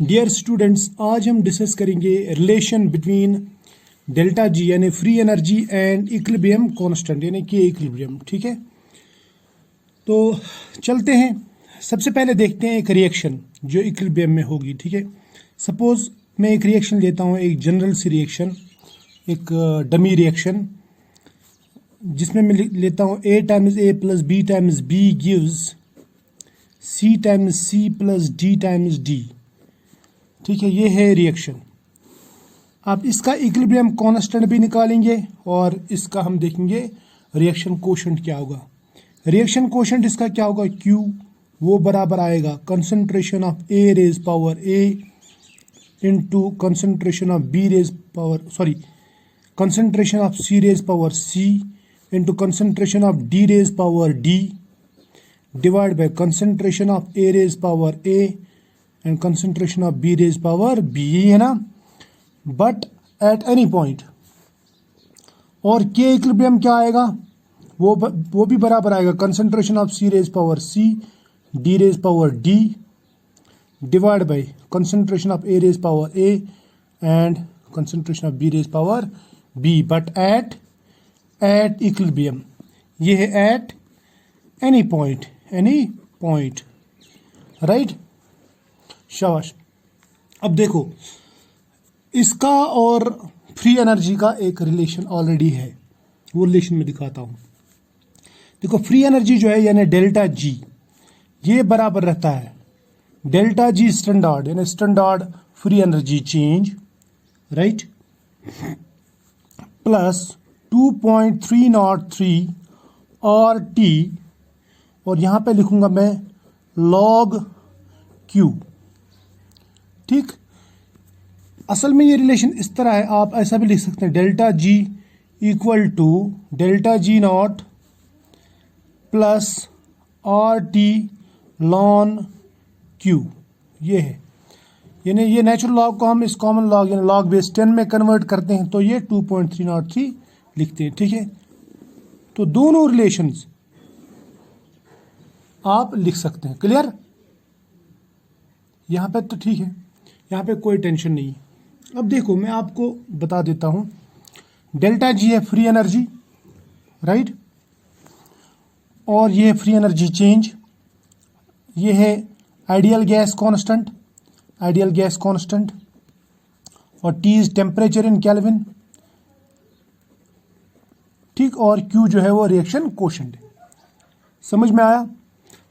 Dear students, आज हम discuss करेंगे रिलेशन बिटवीन डेल्टा जी यानी free energy and equilibrium constant यानी के इक्विलिब्रियम। ठीक है, तो चलते हैं। सबसे पहले देखते हैं एक रिएक्शन जो इक्विलिब्रियम में होगी। ठीक है, सपोज मैं एक रिएक्शन लेता हूँ, एक जनरल सी रिएक्शन, एक डमी रिएक्शन, जिसमें मैं लेता हूँ A times A plus B times B gives C times C plus D times D। ठीक है, ये है रिएक्शन। अब इसका इक्विलिब्रियम कांस्टेंट भी निकालेंगे और इसका हम देखेंगे रिएक्शन कोशेंट क्या होगा। रिएक्शन कोशेंट इसका क्या होगा, Q, वो बराबर आएगा concentration of A raise power A into concentration of B raise power concentration of C raise power C into concentration of D raise power D divide by concentration of A raise power A and concentration of B raise power B, यही है ना। But at any point, और के equilibrium क्या आएगा, वो भी बराबर आएगा concentration of C raise power C D raise power D divide by concentration of A raise power A and concentration of B raise power B, but at equilibrium, ये है एट एनी पॉइंट, राइट। शाबाश। अब देखो, इसका और free energy का एक relation already है, वो रिलेशन में दिखाता हूं। देखो, फ्री एनर्जी जो है यानी डेल्टा जी, ये बराबर रहता है डेल्टा जी स्टैंडर्ड यानी standard free energy change, right, plus 2.303 और टी, और यहां पे लिखूंगा मैं लॉग क्यू। ठीक, असल में ये रिलेशन इस तरह है, आप ऐसा भी लिख सकते हैं delta G equal to delta G naught plus R T ln Q, ये है। यानी ये नेचुरल लॉग को हम इस कॉमन लॉग यानी लॉग बेस 10 में कन्वर्ट करते हैं तो ये 2.303 लिखते हैं। ठीक है, तो दोनों रिलेशंस आप लिख सकते हैं। क्लियर, यहां पे तो ठीक है, यहां पे कोई टेंशन नहीं है। अब देखो, मैं आपको बता देता हूं, डेल्टा जी है फ्री एनर्जी, राइट, और ये है फ्री एनर्जी चेंज, ये है आइडियल गैस कांस्टेंट, और T is temperature in kelvin. ठीक, और क्यू जो है वो रिएक्शन कोशेंट है। समझ में आया।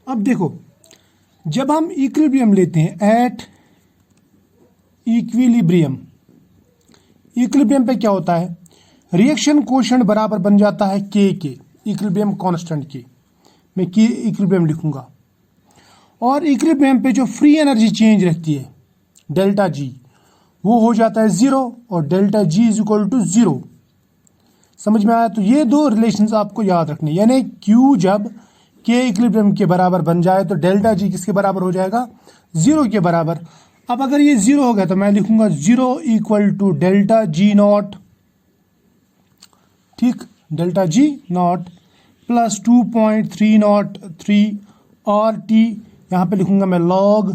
अब देखो, जब हम इक्विलिब्रियम लेते हैं एट इक्विलिब्रियम पे क्या होता है, रिएक्शन कोशेंट बराबर बन जाता है के इक्विलिब्रियम कांस्टेंट के, मैं के इक्विलिब्रियम लिखूंगा, और इक्विलिब्रियम पे जो फ्री एनर्जी चेंज रहती है डेल्टा जी, वो हो जाता है 0 और delta G is equal to 0। समझ में आया। तो ये दो रिलेशंस आपको याद रखने, यानी क्यू जब के इक्विलिब्रियम के बराबर बन जाए तो डेल्टा जी किसके बराबर हो जाएगा, 0 के बराबर। अब अगर ये 0 हो गया तो मैं लिखूंगा 0 equal to delta G naught, ठीक, डेल्टा जी नॉट प्लस 2.303 और टी, यहां पे लिखूंगा मैं लॉग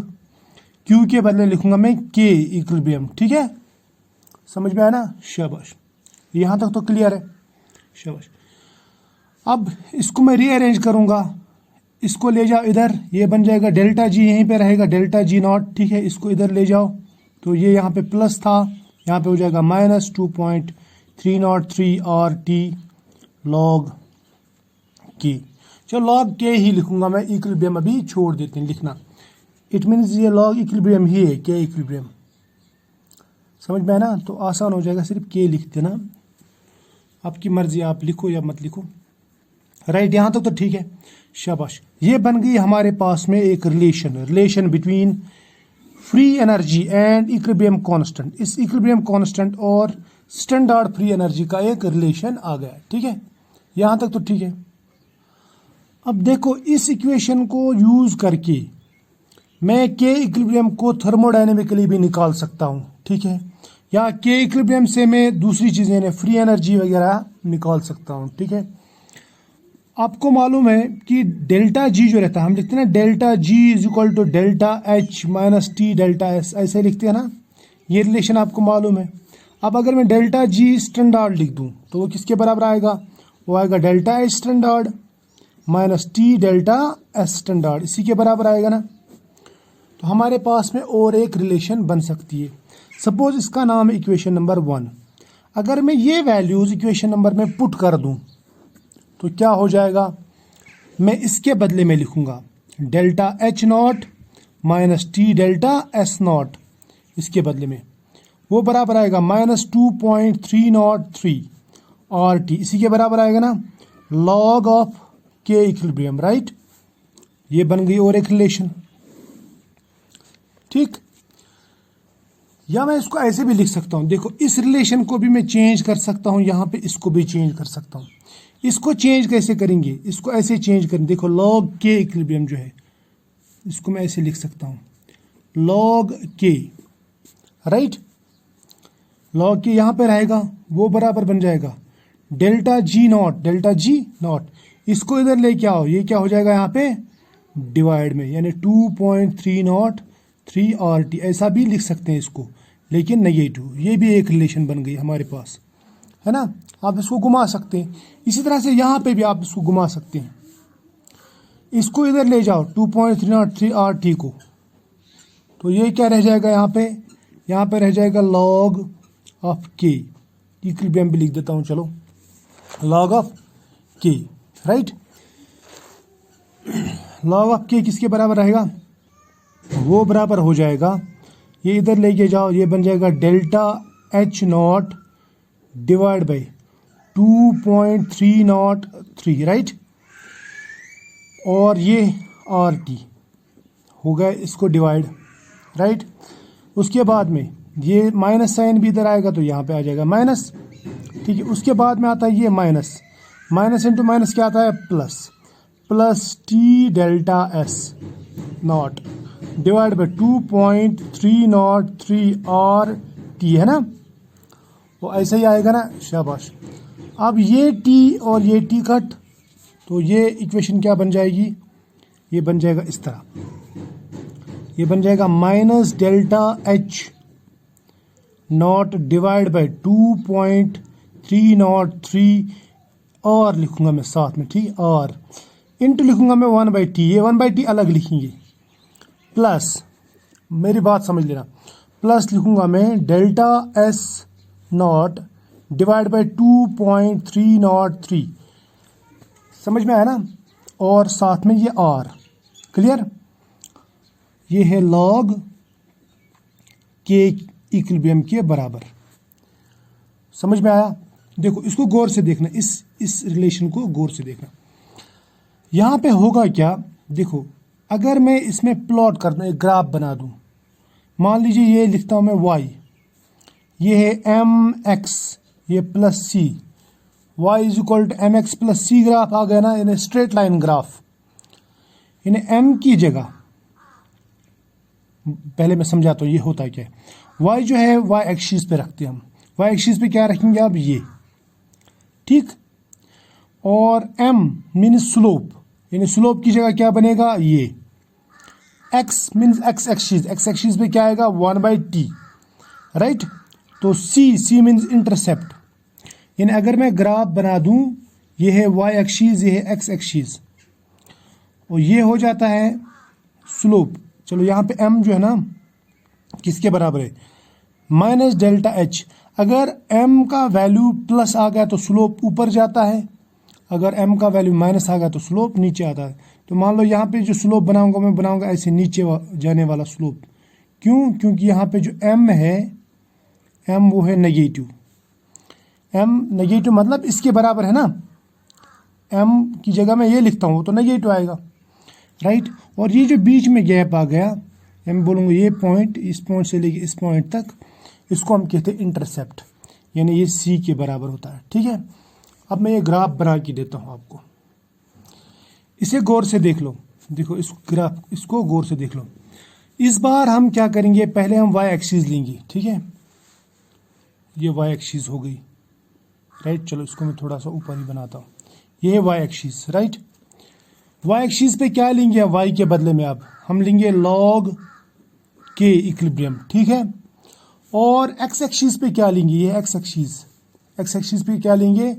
क्यू के बदले लिखूंगा मैं के इक्विलिब्रियम। ठीक है, समझ में आया ना। शाबाश, यहां तक तो क्लियर है। शाबाश। अब इसको मैं रीअरेंज करूंगा, इसको ले जाओ इधर, ये बन जाएगा डेल्टा जी, यहीं पे रहेगा डेल्टा जी नॉट। ठीक है, इसको इधर ले जाओ तो ये यहाँ पे प्लस था, यहाँ पे हो जाएगा माइनस 2.303 और टी लॉग के। चलो लॉग के ही लिखूंगा मैं, इक्विलिब्रियम अभी छोड़ देते हैं लिखना। इट मीन्स ये लॉग इक्विलिब्रियम ही है, के इक्विलिब्रियम। समझ में है ना, तो आसान हो जाएगा, सिर्फ के लिख देना, आपकी मर्जी, आप लिखो या मत लिखो। राइट, यहां तक तो ठीक है। शाबाश, ये बन गई हमारे पास में एक relation between free energy and equilibrium constant. इस इक्विलिब्रियम कांस्टेंट और स्टैंडर्ड फ्री एनर्जी का एक रिलेशन आ गया। ठीक है, यहां तक तो ठीक है। अब देखो, इस इक्वेशन को यूज करके मैं के इक्विलिब्रियम को थर्मोडायनेमिकली भी निकाल सकता हूं। ठीक है, या के इक्विलिब्रियम से मैं दूसरी चीजें फ्री एनर्जी वगैरह निकाल सकता हूं। ठीक है, आपको मालूम है कि डेल्टा जी जो रहता है, हम लिखते हैं ना delta G is equal to delta H minus T delta S, ऐसे लिखते हैं ना, ये रिलेशन आपको मालूम है। अब अगर मैं डेल्टा जी स्टैंडर्ड लिख दूं तो वो किसके बराबर आएगा, वो आएगा delta H standard minus T delta S standard, इसी के बराबर आएगा ना। तो हमारे पास में और एक रिलेशन बन सकती है। सपोज इसका नाम है इक्वेशन नंबर 1। अगर मैं ये वैल्यूज इक्वेशन नंबर में पुट कर दूं तो क्या हो जाएगा, मैं इसके बदले में लिखूंगा delta H not minus T delta S not, इसके बदले में वो बराबर आएगा -2.303 आर टी, इसी के बराबर आएगा ना लॉग ऑफ के इक्विलिब्रियम, राइट। ये बन गई और एक रिलेशन, ठीक। या मैं इसको ऐसे भी लिख सकता हूं, देखो इस रिलेशन को भी मैं चेंज कर सकता हूं, यहां पे इसको भी चेंज कर सकता हूं। इसको चेंज कैसे करेंगे, इसको ऐसे चेंज करेंगे, देखो लॉग के इक्विलिब्रियम जो है इसको मैं ऐसे लिख सकता हूं लॉग के, राइट। लॉग के यहां पे रहेगा, वो बराबर बन जाएगा डेल्टा जी नॉट, इसको इधर लेके आओ, ये क्या हो जाएगा यहाँ पे डिवाइड में, यानी 2.303 आर टी, ऐसा भी लिख सकते हैं इसको, लेकिन नेगेटिव। ये भी एक रिलेशन बन गई हमारे पास, है ना। आप इसको घुमा सकते हैं, इसी तरह से यहाँ पे भी आप इसको घुमा सकते हैं, इसको इधर ले जाओ 2.303 आर टी को, तो ये क्या रह जाएगा यहाँ पे रह जाएगा लॉग ऑफ के, इक्विलिब्रियम भी लिख देता हूँ, चलो लॉग ऑफ के, राइट। लॉग ऑफ के किसके बराबर रहेगा, वो बराबर हो जाएगा, ये इधर लेके जाओ, ये बन जाएगा delta H naught divide by 2.303, right. और ये आर टी हो गया, इसको डिवाइड, राइट। उसके बाद में ये माइनस साइन भी इधर आएगा तो यहाँ पे आ जाएगा माइनस, ठीक है। उसके बाद में आता है ये माइनस इंटू माइनस क्या आता है plus T delta S naught divide by 2.303 R T, है ना। वो ऐसे ही आएगा ना, शाबाश। अब ये टी और ये टी कट, तो ये इक्वेशन क्या बन जाएगी, ये बन जाएगा इस तरह, ये बन जाएगा minus delta H naught divide by 2.303 और लिखूंगा मैं साथ में, ठीक, और इंटू लिखूंगा मैं 1/t, ये 1/t अलग लिखेंगे, प्लस, मेरी बात समझ लेना, प्लस लिखूंगा मैं delta S naught divide by 2.303, समझ में आया ना, और साथ में ये आर, क्लियर। ये है लॉग के इक्विलिब्रियम के बराबर, समझ में आया। देखो इसको गौर से देखना, इस रिलेशन को गौर से देखना। यहां पे होगा क्या, देखो अगर मैं इसमें प्लॉट कर दूं, एक ग्राफ बना दूं, मान लीजिए ये लिखता हूं मैं y, ये है mx, ये plus c, y is equal to mx plus c graph आ गया ना, यानी स्ट्रेट लाइन ग्राफ। यानी m की जगह, पहले मैं समझाता हूं ये होता है क्या है। y जो है y एक्सिस पे रखते हैं हम, y एक्सिस पे क्या रखेंगे अब ये, ठीक। और m मीन्स स्लोप, यानी स्लोप की जगह क्या बनेगा ये, x मीन्स x एक्सिस पे क्या आएगा 1/t, राइट। तो c मीन्स इंटरसेप्ट, यानी अगर मैं ग्राफ बना दूं, ये है y एक्सिस, ये है x एक्सिस, और ये हो जाता है स्लोप। चलो यहाँ पे m जो है ना किसके बराबर है, माइनस डेल्टा एच। अगर m का वैल्यू प्लस आ गया तो स्लोप ऊपर जाता है, अगर m का वैल्यू माइनस आ गया तो स्लोप नीचे आता है। तो मान लो यहाँ पे जो स्लोप बनाऊंगा मैं बनाऊंगा ऐसे नीचे जाने वाला स्लोप, क्यों, क्योंकि यहाँ पे जो m है, m वो है नेगेटिव, m नेगेटिव मतलब इसके बराबर है ना, m की जगह मैं ये लिखता हूँ तो नेगेटिव आएगा, राइट। और ये जो बीच में गैप आ गया, मैं बोलूँगा ये पॉइंट, इस पॉइंट से लेके इस पॉइंट तक, इसको हम कहते हैं इंटरसेप्ट, यानी ये c के बराबर होता है, ठीक है। अब मैं ये ग्राफ बना के देता हूँ आपको, इसे गौर से देख लो, देखो इस ग्राफ, इसको गौर से देख लो। इस बार हम क्या करेंगे, पहले हम y एक्सिस लेंगे, ठीक है, ये y एक्सिस हो गई, राइट। चलो इसको मैं थोड़ा सा ऊपर ही बनाता हूँ, ये है Y axis, right. Y axis पे क्या लेंगे वाई के बदले में, अब हम लेंगे लॉग के इक्विलिब्रियम, ठीक है। और एक्स एक्सिस पे क्या लेंगे, ये एक्स एक्सिस पे क्या लेंगे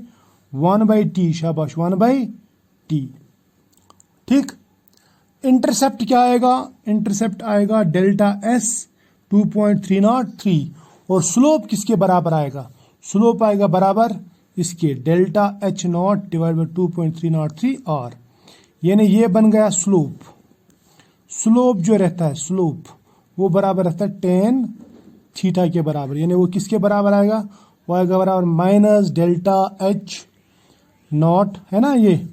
1/t, शाबाश 1/t, ठीक। इंटरसेप्ट क्या आएगा, इंटरसेप्ट आएगा डेल्टा एस 2.303 और स्लोप किसके बराबर आएगा, स्लोप आएगा बराबर इसके delta H naught divide by 2.303 R, यानी ये बन गया स्लोप। स्लोप जो रहता है स्लोप वो बराबर रहता है tan थीटा के बराबर, यानी वो किसके बराबर आएगा, वो आएगा बराबर माइनस डेल्टा एच नॉट, है ना ये,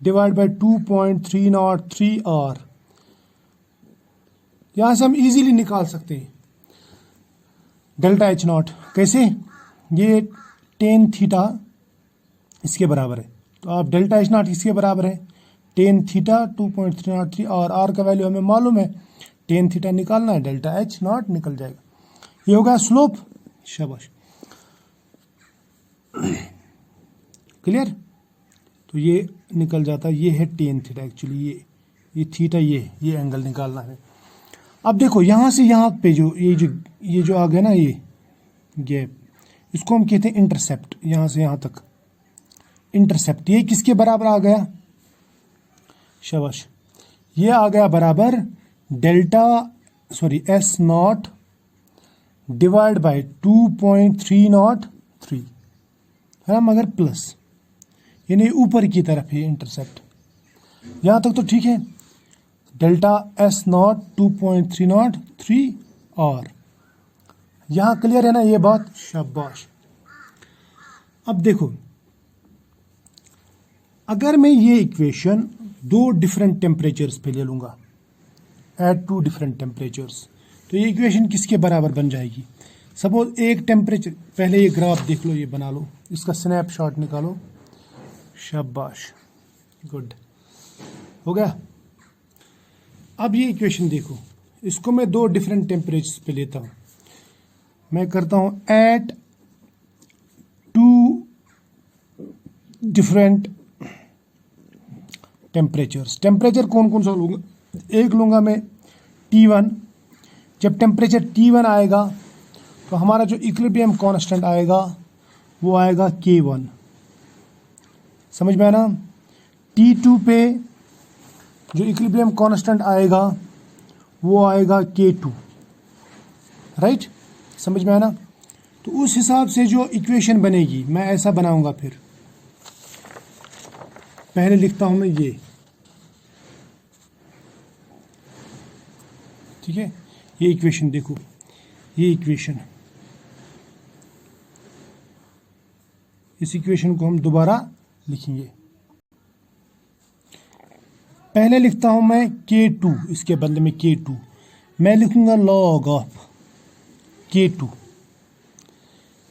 डिवाइड बाई 2.303 आर। यहां से हम इजीली निकाल सकते हैं डेल्टा एच नॉट, कैसे, ये tan थीटा इसके बराबर है, तो आप डेल्टा एच नॉट इसके बराबर है tan थीटा 2.303 और आर का वैल्यू हमें मालूम है, tan थीटा निकालना है, डेल्टा एच नॉट निकल जाएगा, ये होगा स्लोप, शाबाश, क्लियर। तो ये निकल जाता है, ये है tan थीटा, एक्चुअली ये थीटा, ये एंगल निकालना है। अब देखो यहां से यहां पे जो ये जो आ गया ना ये गैप, इसको हम कहते हैं इंटरसेप्ट, यहां से यहां तक इंटरसेप्ट, ये किसके बराबर आ गया, शाबाश, ये आ गया बराबर एस नॉट डिवाइड बाई 2.303, है मगर प्लस, यानी ऊपर की तरफ है इंटरसेप्ट, यहां तक तो ठीक है, डेल्टा एस नॉट 2.303 और यहां क्लियर है ना ये बात, शाबाश। अब देखो अगर मैं ये इक्वेशन दो डिफरेंट टेम्परेचर्स पे ले लूंगा, एट 2 डिफरेंट टेम्परेचर्स, तो ये इक्वेशन किसके बराबर बन जाएगी, सपोज एक टेम्परेचर, पहले ये ग्राफ देख लो, ये बना लो, इसका स्नैपशॉट निकालो, शाबाश, गुड, हो गया। अब ये इक्वेशन देखो, इसको मैं दो डिफरेंट टेम्परेचर्स पे लेता हूं, मैं करता हूं एट 2 डिफरेंट टेम्परेचर्स। टेम्परेचर कौन कौन सा लूंगा, एक लूंगा मैं T1, जब टेम्परेचर T1 आएगा तो हमारा जो इक्विलिब्रियम कांस्टेंट आएगा वो आएगा K1, समझ में आया ना। T2 पे जो इक्विलिब्रियम कांस्टेंट आएगा वो आएगा K2, राइट, समझ में आया ना। तो उस हिसाब से जो इक्वेशन बनेगी मैं ऐसा बनाऊंगा, फिर पहले लिखता हूं मैं ये, ठीक है, ये इक्वेशन देखो, ये इक्वेशन, इस इक्वेशन को हम दोबारा लिखेंगे, पहले लिखता हूं मैं K2, इसके बदले में K2 मैं लिखूंगा लॉग ऑफ K2,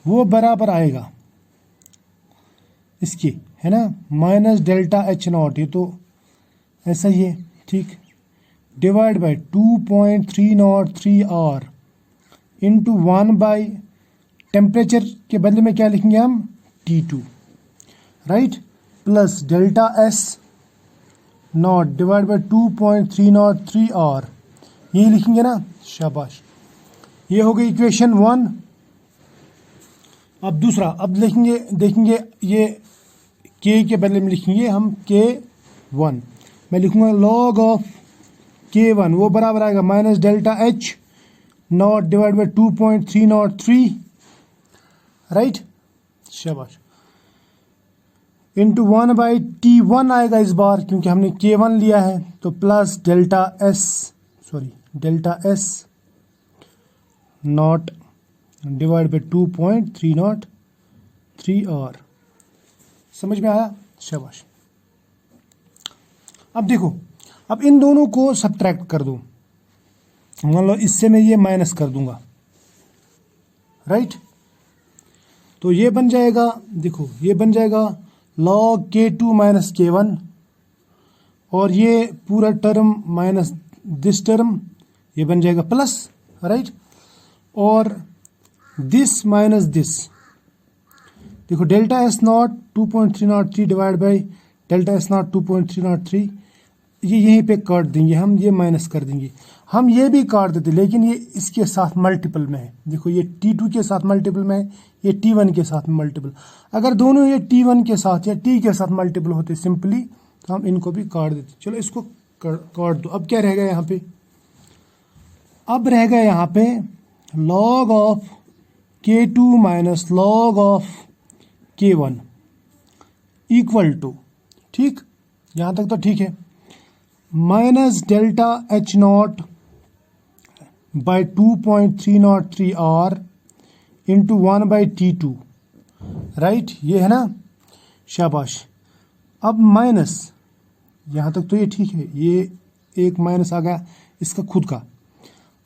वो बराबर आएगा इसके, है ना, माइनस डेल्टा एच नॉट, ये तो ऐसा ही है, ठीक, divide by 2.303 R into 1 by temperature के बदले में क्या लिखेंगे हम T2, right, plus delta S naught divide by 2.303 R, यही लिखेंगे ना, शाबाश, ये हो गई इक्वेशन 1। अब दूसरा, अब लिखेंगे, देखेंगे ये K के बदले में लिखेंगे हम K1, मैं लिखूंगा लॉग ऑफ K1, वो बराबर आएगा minus delta H naught divide by 2.303, right, शाबाश, इंटू 1 बाई T1 आएगा इस बार, क्योंकि हमने K1 लिया है, तो plus delta S naught divide by 2.303 और, समझ में आया, शाबाश। अब देखो, अब इन दोनों को सब्ट्रैक्ट कर दो, मान लो इससे मैं ये माइनस कर दूंगा, राइट, तो ये बन जाएगा, देखो ये बन जाएगा log K2 माइनस K1, और ये पूरा टर्म माइनस दिस टर्म, ये बन जाएगा प्लस, राइट, और दिस माइनस दिस, देखो delta S not 2.303 divide by delta S not 2.303, ये यहीं पे काट देंगे हम, ये माइनस कर देंगे हम, ये भी काट देते लेकिन ये इसके साथ मल्टीपल में है। देखो ये T2 के साथ मल्टीपल में है, ये T1 के साथ मल्टीपल। अगर दोनों ये T1 के साथ या T के साथ मल्टीपल होते सिंपली तो हम इनको भी काट देते। चलो इसको काट दो। अब क्या रह गया यहाँ पे? अब रह गया यहाँ पे log of K2 minus log of K1 equal to, ठीक, यहाँ तक तो ठीक है, minus delta H naught by 2.303 R into 1/T2, right, ये है ना, शाबाश। अब माइनस, यहाँ तक तो ये ठीक है, ये एक माइनस आ गया इसका खुद का।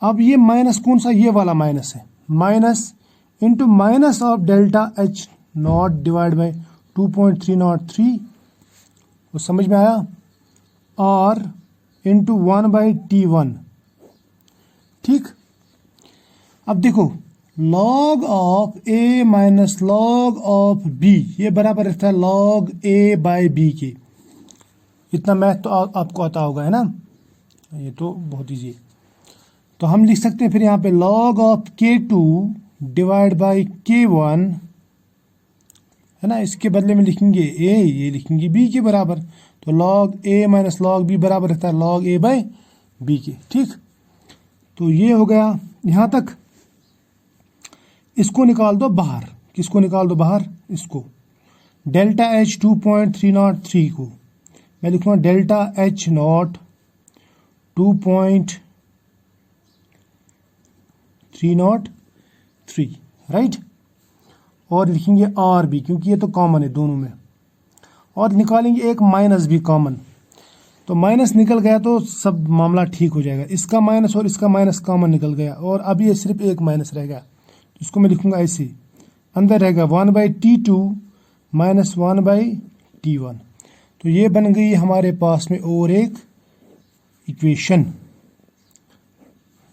अब ये माइनस कौन सा? ये वाला माइनस है, minus into minus of delta H naught divide by 2.303, वो समझ में आया, R इंटू 1/T1, ठीक। अब देखो log of A minus log of B, ये बराबर रहता है log A बाई B के। इतना मैथ तो आपको आता होगा, है ना, ये तो बहुत ईजी है। तो हम लिख सकते हैं फिर यहाँ पे log of K2 divide by K1, है ना, इसके बदले में लिखेंगे A, ये लिखेंगे B के बराबर। तो log A minus log B बराबर रहता है log A बाई B के, ठीक। तो ये हो गया यहाँ तक। इसको निकाल दो बाहर। किसको निकाल दो बाहर? इसको, डेल्टा एच 2.303 को मैं लिखूंगा डेल्टा एच नॉट 2.303, राइट, और लिखेंगे आर भी क्योंकि ये तो कॉमन है दोनों में, और निकालेंगे एक माइनस भी कॉमन। तो माइनस निकल गया तो सब मामला ठीक हो जाएगा। इसका माइनस और इसका माइनस कॉमन निकल गया और अब ये सिर्फ एक माइनस रह गया। इसको मैं लिखूंगा ऐसे, अंदर रहेगा 1/T2 माइनस 1/T1। तो ये बन गई हमारे पास में और एक इक्वेशन।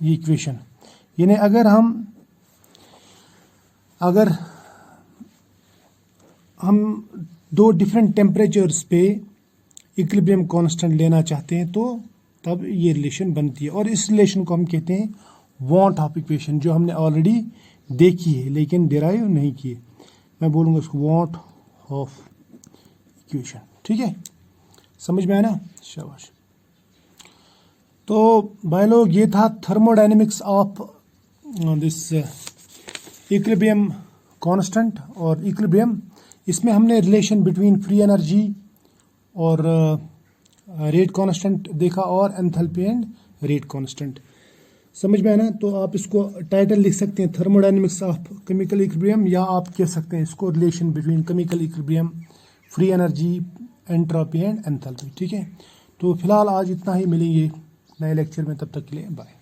ये इक्वेशन यानी अगर हम दो डिफरेंट टेम्परेचर्स पे इक्विलिब्रियम कांस्टेंट लेना चाहते हैं तो तब ये रिलेशन बनती है, और इस रिलेशन को हम कहते हैं वांट ऑफ इक्वेशन, जो हमने ऑलरेडी देखी है लेकिन डिराइव नहीं की है। मैं बोलूँगा इसको वांट ऑफ इक्वेशन, ठीक है, समझ में आया ना, शाबाश। तो भाई लोग ये था thermodynamics of this equilibrium constant और इक्विलिब्रियम। इसमें हमने रिलेशन बिटवीन फ्री एनर्जी और रेट कांस्टेंट देखा और एंथैल्पी एंड रेट कांस्टेंट, समझ में आया ना। तो आप इसको टाइटल लिख सकते हैं थर्मोडायनेमिक्स ऑफ केमिकल इक्विलिब्रियम, या आप कह सकते हैं इसको relation between chemical equilibrium, free energy, entropy and enthalpy, ठीक है। तो फिलहाल आज इतना ही, मिलेंगे नए लेक्चर में, तब तक के लिए बाय।